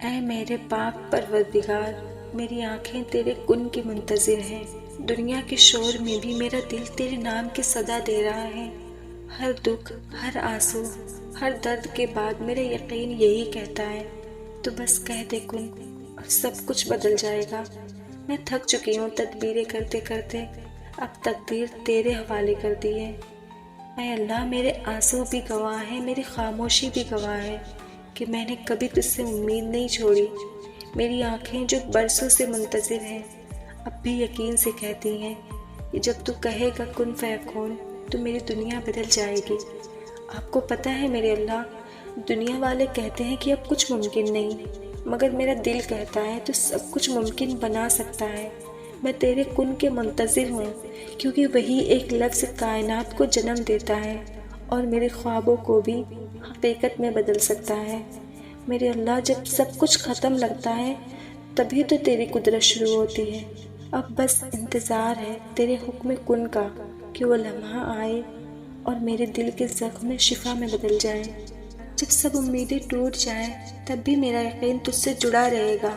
اے میرے پاک پروردگار، میری آنکھیں تیرے کن کی منتظر ہیں۔ دنیا کے شور میں بھی میرا دل تیرے نام کی صدا دے رہا ہے۔ ہر دکھ، ہر آنسو، ہر درد کے بعد میرا یقین یہی کہتا ہے، تو بس کہہ دے کن اور سب کچھ بدل جائے گا۔ میں تھک چکی ہوں تدبیریں کرتے کرتے، اب تقدیر تیرے حوالے کر دی ہے۔ اے اللہ، میرے آنسو بھی گواہ ہیں، میری خاموشی بھی گواہ ہے کہ میں نے کبھی تجھ سے امید نہیں چھوڑی۔ میری آنکھیں جو برسوں سے منتظر ہیں، اب بھی یقین سے کہتی ہیں کہ جب تو کہے گا کن فیکون تو میری دنیا بدل جائے گی۔ آپ کو پتہ ہے میرے اللہ، دنیا والے کہتے ہیں کہ اب کچھ ممکن نہیں، مگر میرا دل کہتا ہے تو سب کچھ ممکن بنا سکتا ہے۔ میں تیرے کن کے منتظر ہوں، کیونکہ وہی ایک لفظ کائنات کو جنم دیتا ہے اور میرے خوابوں کو بھی حقیقت میں بدل سکتا ہے۔ میرے اللہ، جب سب کچھ ختم لگتا ہے تبھی تو تیری قدرت شروع ہوتی ہے۔ اب بس انتظار ہے تیرے حکم کن کا کہ وہ لمحہ آئے اور میرے دل کے زخم میں شفا میں بدل جائے۔ جب سب امیدیں ٹوٹ جائیں تب بھی میرا یقین تجھ سے جڑا رہے گا۔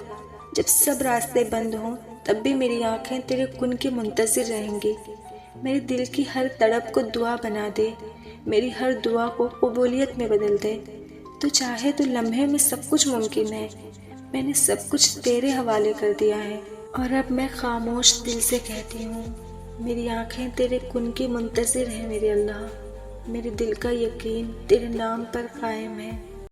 جب سب راستے بند ہوں تب بھی میری آنکھیں تیرے کن کے منتظر رہیں گی۔ میرے دل کی ہر تڑپ کو دعا بنا دے، میری ہر دعا کو قبولیت میں بدل دے۔ تو چاہے تو لمحے میں سب کچھ ممکن ہے۔ میں نے سب کچھ تیرے حوالے کر دیا ہے، اور اب میں خاموش دل سے کہتی ہوں، میری آنکھیں تیرے کن کی منتظر ہیں میرے اللہ۔ میرے دل کا یقین تیرے نام پر قائم ہے۔